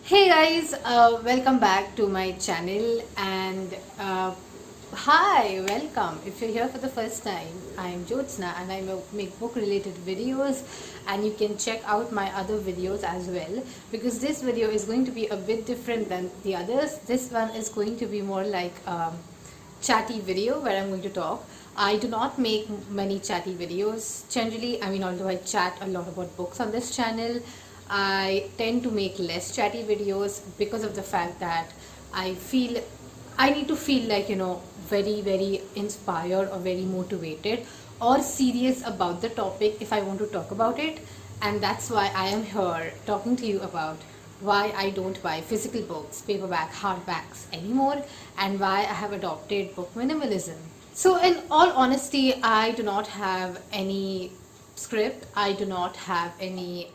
Hey guys, welcome back to my channel and hi, welcome. If you're here for the first time, I'm Jyotsna and I make book related videos, and you can check out my other videos as well, because this video is going to be a bit different than the others. This one is going to be more like chatty video where I'm going to talk. I do not make many chatty videos generally. I mean, although I chat a lot about books on this channel, I tend to make less chatty videos because of the fact that I feel I need to feel like, very, very inspired or very motivated or serious about the topic if I want to talk about it. And that's why I am here talking to you about why I don't buy physical books, paperback, hardbacks anymore, and why I have adopted book minimalism. So, in all honesty, I do not have any script, I do not have any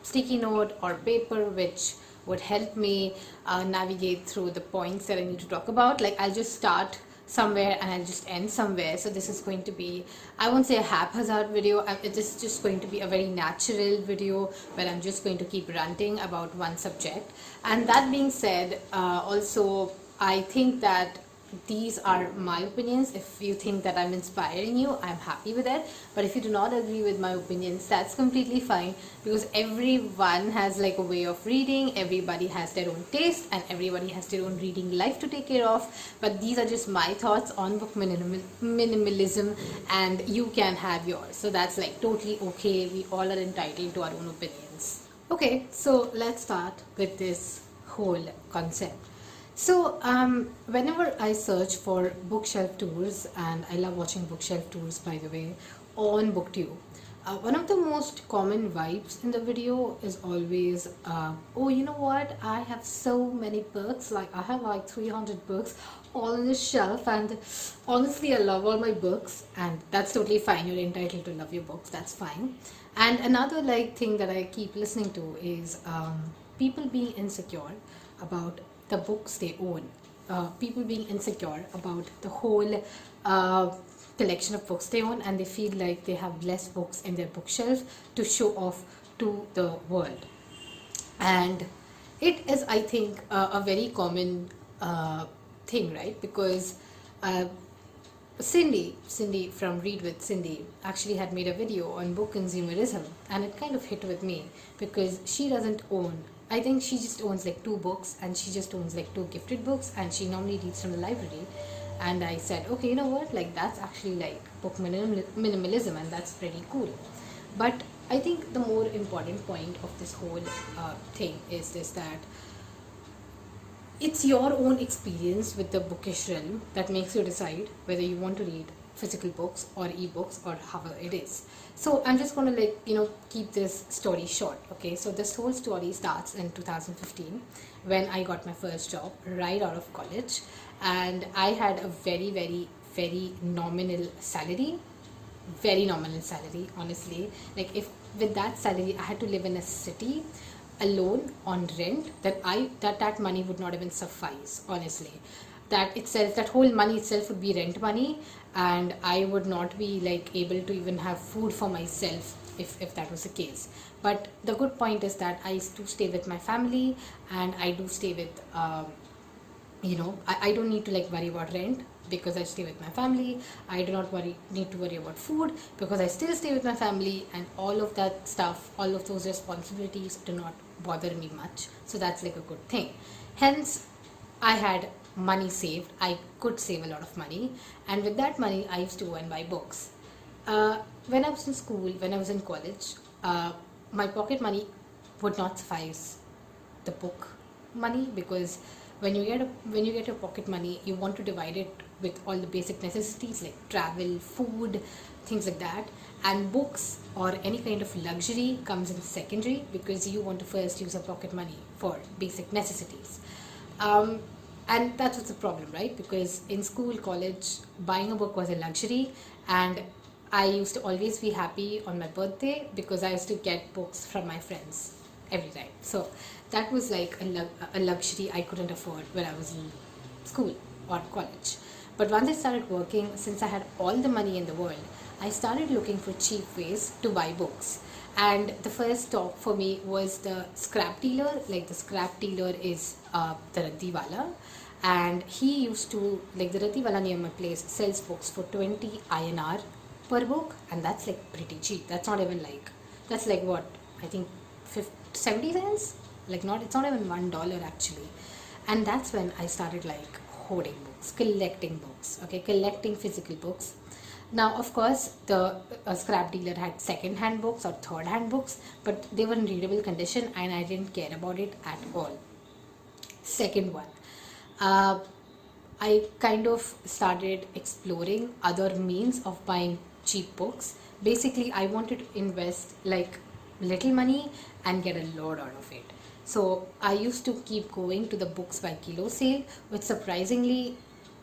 sticky note or paper which would help me navigate through the points that I need to talk about. Like, I'll just start somewhere and I'll just end somewhere. So this is going to be, I won't say a haphazard video, it is just going to be a very natural video where I'm just going to keep ranting about one subject. And that being said, also I think that these are my opinions. If you think that I'm inspiring you, I'm happy with it. But if you do not agree with my opinions, that's completely fine, because everyone has like a way of reading, everybody has their own taste, and everybody has their own reading life to take care of. But these are just my thoughts on book minimalism, and you can have yours. So that's like totally okay. We all are entitled to our own opinions. Okay, so let's start with this whole concept. So, whenever I search for bookshelf tours, and I love watching bookshelf tours by the way, on BookTube, one of the most common vibes in the video is always, oh, you know what? I have so many books, like I have like 300 books all on this shelf, and honestly, I love all my books, and that's totally fine. You're entitled to love your books, that's fine. And another like thing that I keep listening to is people being insecure about the books they own, people being insecure about the whole collection of books they own, and they feel like they have less books in their bookshelf to show off to the world. And it is, I think, a very common thing, right? Because uh, Cindy from Read with Cindy actually had made a video on book consumerism, and it kind of hit with me because she doesn't own. I think she just owns like two books, and she just owns like two gifted books, and she normally reads from the library. And I said, okay, you know what? Like, that's actually like book minimalism, and that's pretty cool. But I think the more important point of this whole thing is this, that it's your own experience with the bookish realm that makes you decide whether you want to read physical books or ebooks or however it is. So I'm just going to keep this story short. Okay, so this whole story starts in 2015 when I got my first job right out of college, and I had a very, very, very nominal salary, very nominal salary, honestly. Like, if with that salary I had to live in a city alone on rent, that money would not even suffice, honestly. That whole money itself would be rent money, and I would not be like able to even have food for myself if that was the case. But the good point is that I do stay with my family, and I do stay with I don't need to like worry about rent because I stay with my family. I do not need to worry about food because I still stay with my family, and all of that stuff, all of those responsibilities do not bother me much. So that's like a good thing. Hence, I had money saved. I could save a lot of money, and with that money, I used to go and buy books. When I was in school, when I was in college, my pocket money would not suffice the book money, because when you get your pocket money, you want to divide it with all the basic necessities like travel, food, things like that. And books or any kind of luxury comes in secondary, because you want to first use your pocket money for basic necessities. um, and that was the problem, right? Because in school, college, buying a book was a luxury, and I used to always be happy on my birthday because I used to get books from my friends every time. So that was like a luxury I couldn't afford when I was in school or college. But once I started working, since I had all the money in the world, I started looking for cheap ways to buy books. And the first stop for me was the scrap dealer. Like, the scrap dealer is the Ratiwala, and he used to, like, the Ratiwala near my place sells books for 20 INR per book, and that's like pretty cheap. That's not even like, that's like what, I think 50, 70 cents, like, not, it's not even $1 actually. And that's when I started like hoarding books, collecting books, okay, collecting physical books. Now, of course, the scrap dealer had second hand books or third hand books, but they were in readable condition and I didn't care about it at all. Second one, uh, I kind of started exploring other means of buying cheap books. Basically, I wanted to invest like little money and get a lot out of it. So I used to keep going to the Books by Kilo sale, which surprisingly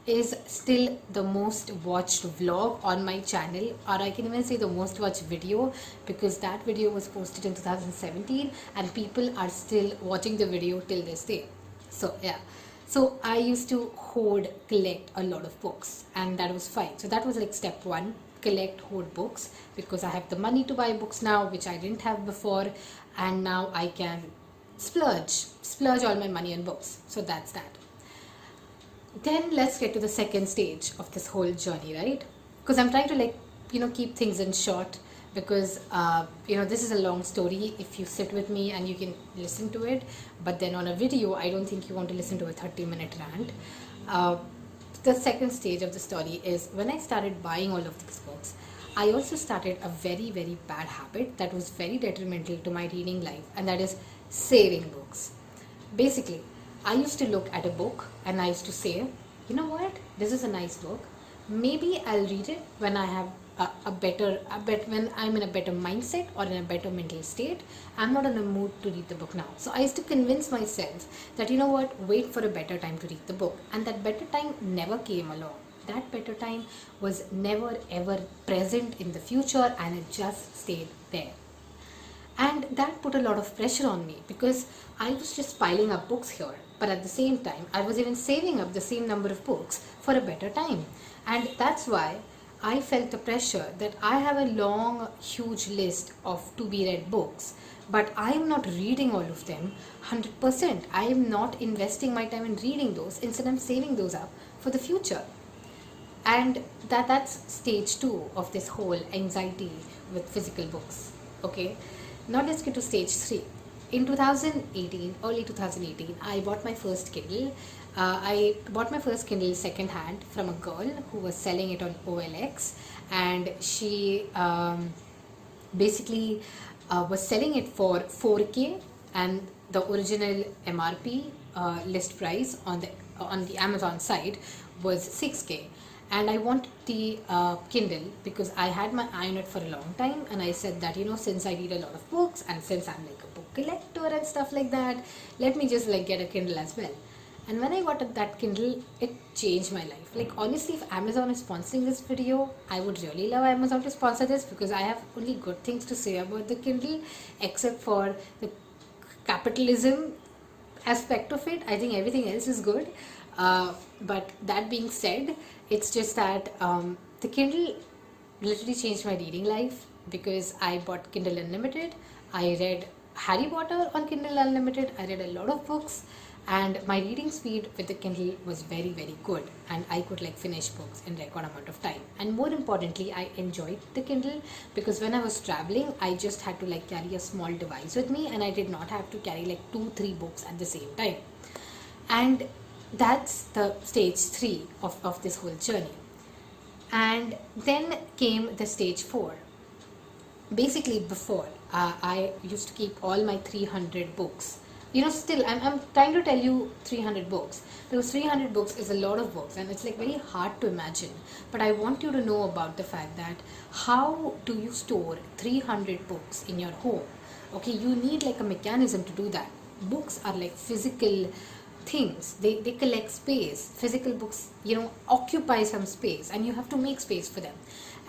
is still the most watched vlog on my channel, or I can even say the most watched video, because that video was posted in 2017 and people are still watching the video till this day. So yeah, so I used to hoard, collect a lot of books, and that was fine. So that was like step one: collect, hoard books, because I have the money to buy books now, which I didn't have before, and now I can splurge all my money on books. So that's that. Then let's get to the second stage of this whole journey, right? Because I'm trying to, like, keep things in short, because this is a long story if you sit with me and you can listen to it, but then on a video I don't think you want to listen to a 30-minute rant. The second stage of the story is when I started buying all of these books, I also started a very, very bad habit that was very detrimental to my reading life, and that is saving books. Basically, I used to look at a book and I used to say, you know what, this is a nice book. Maybe I'll read it when I have when I'm in a better mindset or in a better mental state. I'm not in a mood to read the book now. So I used to convince myself that, you know what, wait for a better time to read the book. And that better time never came along. That better time was never ever present in the future, and it just stayed there. And that put a lot of pressure on me, because I was just piling up books here, but at the same time I was even saving up the same number of books for a better time. And that's why I felt the pressure that I have a long, huge list of to be read books, but I am not reading all of them 100%. I am not investing my time in reading those. Instead, I'm saving those up for the future. And that's stage 2 of this whole anxiety with physical books. Okay, now let's get to stage 3. In 2018, early 2018, I bought my first Kindle. I bought my first Kindle second hand from a girl who was selling it on OLX, and she basically was selling it for 4K, and the original MRP list price on the Amazon site was 6K. And I wanted the Kindle because I had my eye on it for a long time, and I said that, since I read a lot of books and since I'm like a book collector and stuff like that, let me just like get a Kindle as well. And when I got that Kindle, it changed my life. Like, honestly, if Amazon is sponsoring this video, I would really love Amazon to sponsor this, because I have only good things to say about the Kindle, except for the capitalism aspect of it. I think everything else is good. But that being said, it's just that the Kindle literally changed my reading life, because I bought Kindle Unlimited. I read Harry Potter on Kindle Unlimited. I read a lot of books, and my reading speed with the Kindle was very, very good, and I could like finish books in record amount of time. And more importantly, I enjoyed the Kindle, because when I was traveling, I just had to like carry a small device with me, and I did not have to carry like 2-3 books at the same time. And that's the stage 3 of this whole journey. And then came the stage 4. Basically, before I used to keep all my 300 books. Still I'm trying to tell you 300 books, because 300 books is a lot of books, and it's like very hard to imagine. But I want you to know about the fact that how do you store 300 books in your home? Okay, you need like a mechanism to do that. Books are like physical things. They collect space. Physical books occupy some space, and you have to make space for them.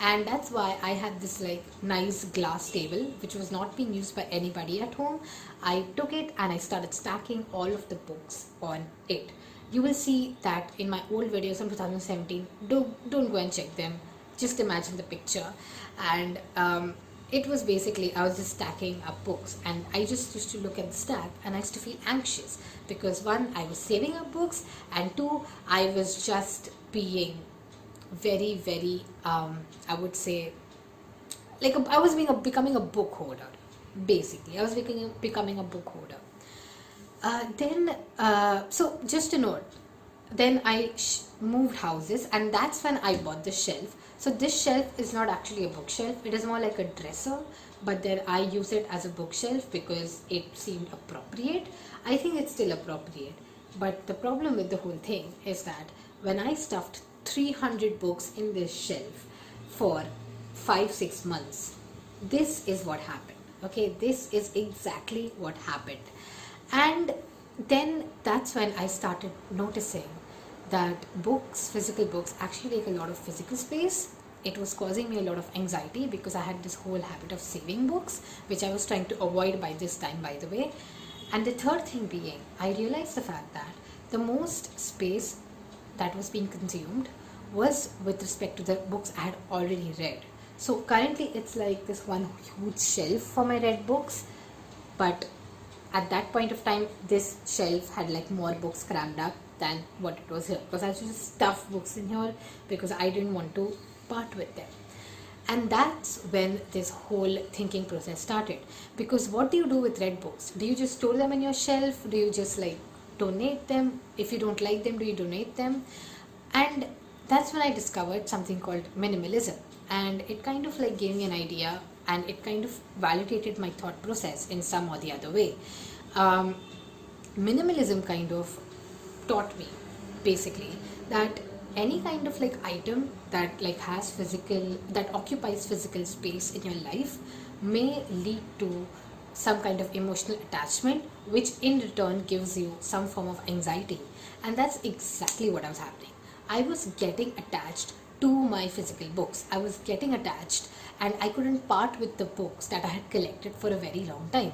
And that's why I had this like nice glass table which was not being used by anybody at home. I took it and I started stacking all of the books on it. You will see that in my old videos from 2017. Don't go and check them. just imagine the picture. And it was basically, I was just stacking up books, and I just used to look at the stack and I used to feel anxious because one, I was saving up books, and two, I was just being very, very, I would say, like I was becoming a book hoarder. Basically, I was becoming a book hoarder. So just a note, then I moved houses, and that's when I bought the shelf. So this shelf is not actually a bookshelf, it is more like a dresser, but then I use it as a bookshelf because it seemed appropriate. I think it's still appropriate, but the problem with the whole thing is that when I stuffed 300 books in this shelf for 5-6 months, this is what happened. Okay, this is exactly what happened. And then that's when I started noticing that books, physical books, actually take a lot of physical space. It was causing me a lot of anxiety because I had this whole habit of saving books, which I was trying to avoid by this time, by the way. And the third thing being, I realized the fact that the most space that was being consumed was with respect to the books I had already read. So currently it's like this one huge shelf for my read books, but at that point of time this shelf had like more books crammed up than what it was here, because I just stuffed books in here because I didn't want to part with them. And that's when this whole thinking process started, because what do you do with read books? Do you just store them in your shelf? Do you just like donate them? If you don't like them, do you donate them? And that's when I discovered something called minimalism, and it kind of like gave me an idea, and it kind of validated my thought process in some or the other way. Minimalism kind of taught me basically that any kind of like item that like has physical, that occupies physical space in your life may lead to some kind of emotional attachment, which in return gives you some form of anxiety. And that's exactly what was happening. I was getting attached to my physical books. I was getting attached, and I couldn't part with the books that I had collected for a very long time.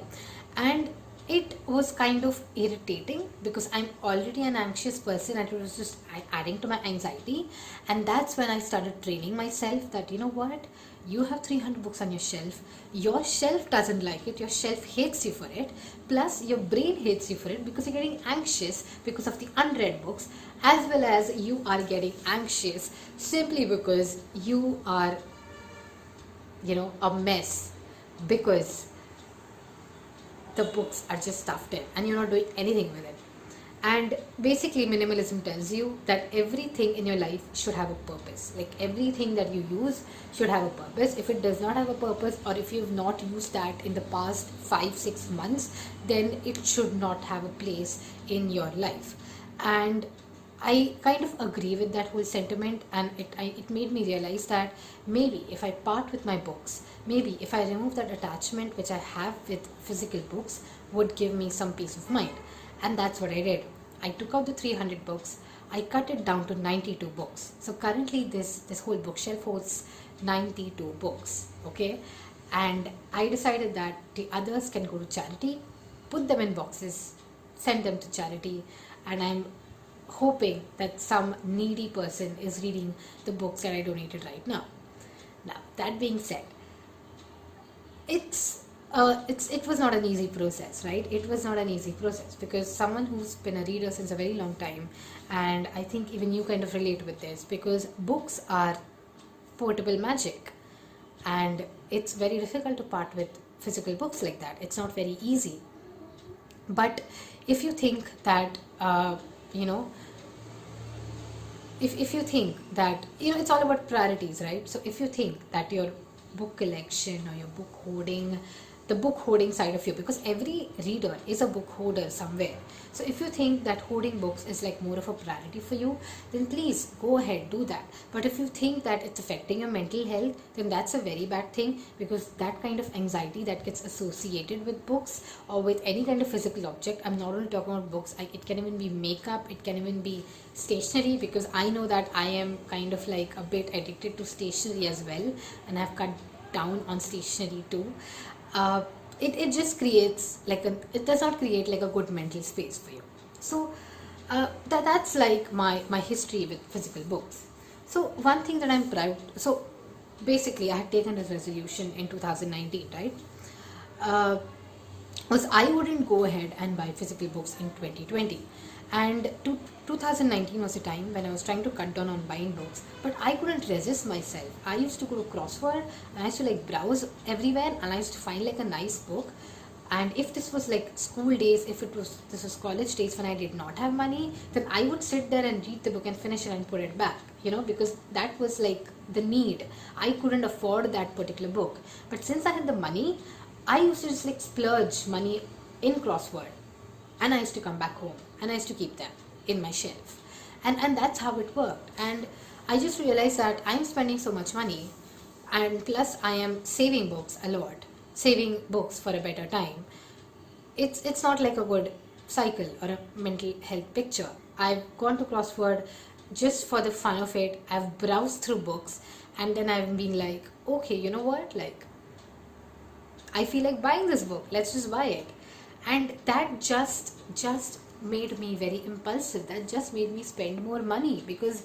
And it was kind of irritating because I'm already an anxious person, and it was just adding to my anxiety. And that's when I started training myself that, you know what, you have 300 books on your shelf doesn't like it, your shelf hates you for it, plus your brain hates you for it because you're getting anxious because of the unread books, as well as you are getting anxious simply because you are, a mess because the books are just stuffed in and you're not doing anything with it. And basically minimalism tells you that everything in your life should have a purpose. Like everything that you use should have a purpose. If it does not have a purpose, or if you've not used that in the past 5-6 months, then it should not have a place in your life. And I kind of agree with that whole sentiment, and it made me realize that maybe if I part with my books, maybe if I remove that attachment which I have with physical books, would give me some peace of mind. And that's what I did. I took out the 300 books, I cut it down to 92 books. So currently this whole bookshelf holds 92 books, okay? And I decided that the others can go to charity, put them in boxes, send them to charity, and I'm hoping that some needy person is reading the books that I donated right now. Now, that being said, it was not an easy process, right? It was not an easy process because someone who's been a reader since a very long time, and I think even you kind of relate with this, because books are portable magic, and it's very difficult to part with physical books like that. It's not very easy. But if you think that if you think that it's all about priorities, right? So if you think that your book collection or your book hoarding, the book hoarding side of you, because every reader is a book hoarder somewhere, so if you think that hoarding books is like more of a priority for you, then please go ahead, do that. But if you think that it's affecting your mental health, then that's a very bad thing, because that kind of anxiety that gets associated with books or with any kind of physical object, I'm not only talking about books, it can even be makeup, it can even be stationery, because I know that I am kind of like a bit addicted to stationery as well, and I've cut down on stationery too. It just creates it does not create like a good mental space for you. So that's like my history with physical books. So one thing that I'm proud, so basically I had taken this resolution in 2019, right? Uh, was I wouldn't go ahead and buy physical books in 2020. And 2019 was a time when I was trying to cut down on buying books, but I couldn't resist myself. I used to go to Crossword and I used to like browse everywhere and I used to find like a nice book. And if this was like school days, if it was this was college days when I did not have money, then I would sit there and read the book and finish it and put it back, because that was like the need. I couldn't afford that particular book, but since I had the money, I used to just like splurge money in Crossword, and I used to come back home and I used to keep them in my shelf, and that's how it worked. And I just realized that I'm spending so much money, and plus I am saving books a lot, saving books for a better time. It's not like a good cycle or a mental health picture. I've gone to Crossword just for the fun of it. I've browsed through books, and then I've been like, okay, you know what, like I feel like buying this book. Let's just buy it. And that just made me very impulsive. That just made me spend more money because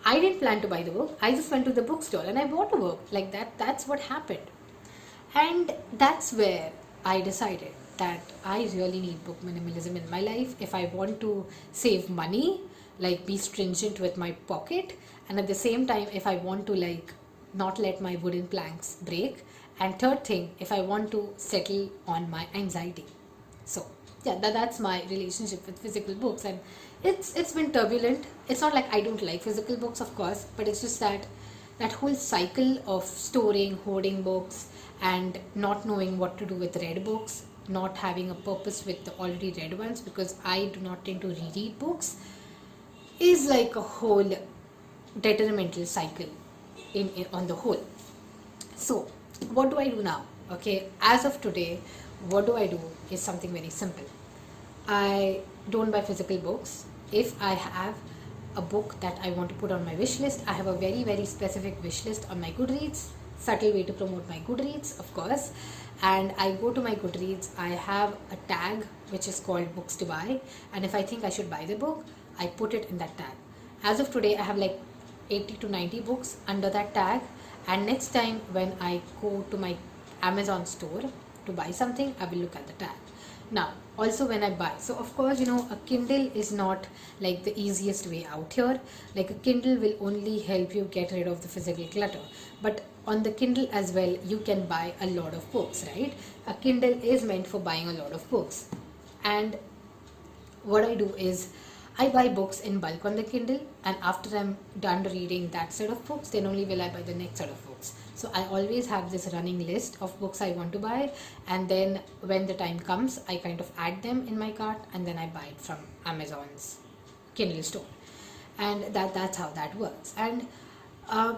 I didn't plan to buy the book. I just went to the bookstore and I bought a book. Like that's what happened. And that's where I decided that I really need book minimalism in my life if I want to save money, like be stringent with my pocket, and at the same time if I want to like not let my wooden planks break, and third thing if I want to settle on my anxiety. So yeah, that's my relationship with physical books, and it's been turbulent. It's not like I don't like physical books, of course, but it's just that whole cycle of storing, hoarding books, and not knowing what to do with read books, not having a purpose with the already read ones, because I do not tend to reread books, is like a whole detrimental cycle in on the whole. So what do I do now? Okay, as of today, what do I do is something very simple. I don't buy physical books. If I have a book that I want to put on my wish list, I have a very, very specific wish list on my Goodreads. Subtle way to promote my Goodreads, of course. And I go to my Goodreads, I have a tag which is called books to buy. And if I think I should buy the book, I put it in that tag. As of today, I have like 80 to 90 books under that tag. And next time when I go to my Amazon store to buy something, I will look at the tag. Now also when I buy, so of course a Kindle is not like the easiest way out here. Like a Kindle will only help you get rid of the physical clutter, but on the Kindle as well you can buy a lot of books, right? A Kindle is meant for buying a lot of books. And what I do is I buy books in bulk on the Kindle, and after I'm done reading that set of books, then only will I buy the next set of books. So I always have this running list of books I want to buy, and then when the time comes, I kind of add them in my cart, and then I buy it from Amazon's Kindle store. And that's how that works. And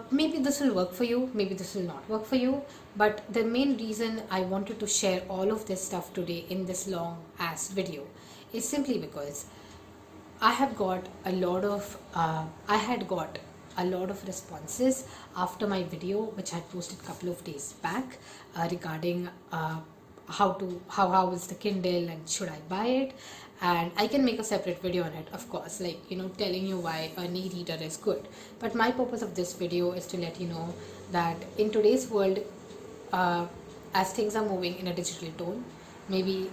maybe this will work for you, maybe this will not work for you, but the main reason I wanted to share all of this stuff today in this long ass video is simply because I had got a lot of responses after my video, which I had posted a couple of days back, regarding how is the Kindle and should I buy it. And I can make a separate video on it, of course, like telling you why an e-reader is good. But my purpose of this video is to let you know that in today's world, as things are moving in a digital tone, maybe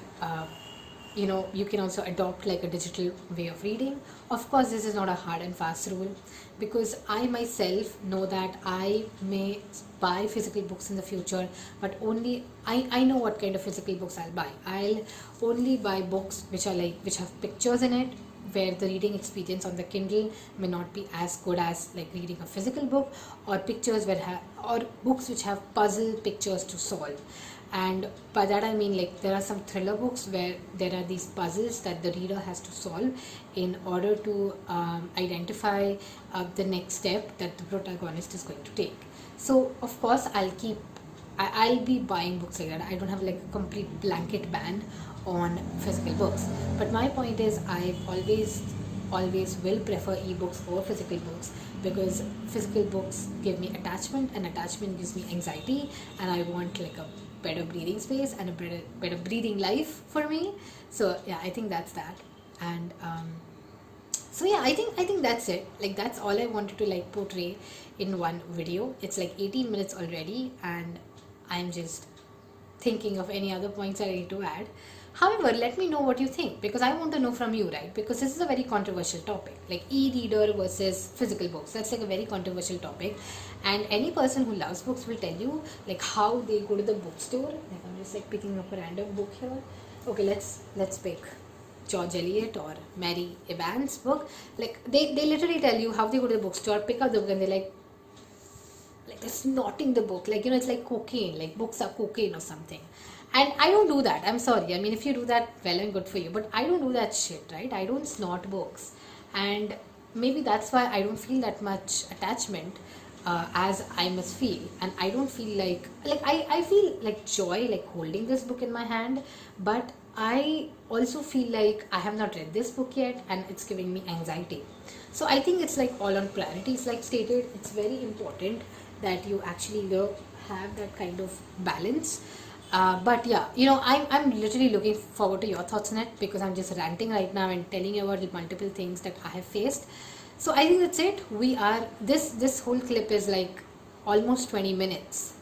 you can also adopt like a digital way of reading. Of course, this is not a hard and fast rule, because I myself know that I may buy physical books in the future, but only I know what kind of physical books I'll buy. I'll only buy books which have pictures in it, where the reading experience on the Kindle may not be as good as like reading a physical book, or pictures or books which have puzzle pictures to solve. And by that I mean, like, there are some thriller books where there are these puzzles that the reader has to solve in order to identify the next step that the protagonist is going to take. So of course I'll be buying books like that. I don't have like a complete blanket ban on physical books, but my point is I always will prefer ebooks over physical books, because physical books give me attachment, and attachment gives me anxiety, and I want like a better breathing space and a better breathing life for me. So yeah, I think that's that. And So yeah, I think that's it. Like that's all I wanted to like portray in one video. It's like 18 minutes already, and I'm just thinking of any other points I need to add. However, let me know what you think, because I want to know from you, right? Because this is a very controversial topic, like e-reader versus physical books. That's like a very controversial topic, and any person who loves books will tell you like how they go to the bookstore. Like I'm just like picking up a random book here. Okay, let's pick George Eliot or Mary Evans' book. Like they literally tell you how they go to the bookstore, pick up the book, and they're like they're snorting the book, like it's like cocaine, like books are cocaine or something. And I don't do that. I'm sorry. I mean, if you do that, well and good for you. But I don't do that shit, right? I don't snort books, and maybe that's why I don't feel that much attachment as I must feel, and I don't feel like I feel like joy like holding this book in my hand, but I also feel like I have not read this book yet and it's giving me anxiety. So I think it's like all on priorities, like stated. It's very important that you actually have that kind of balance. But yeah, I'm literally looking forward to your thoughts on it, because I'm just ranting right now and telling you about the multiple things that I have faced. So I think that's it. We are this whole clip is like almost 20 minutes,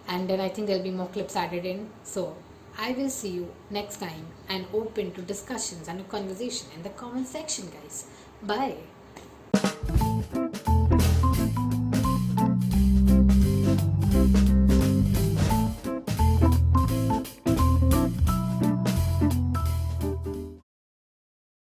and then I think there'll be more clips added in. So I will see you next time, and open to discussions and a conversation in the comment section, guys. Bye.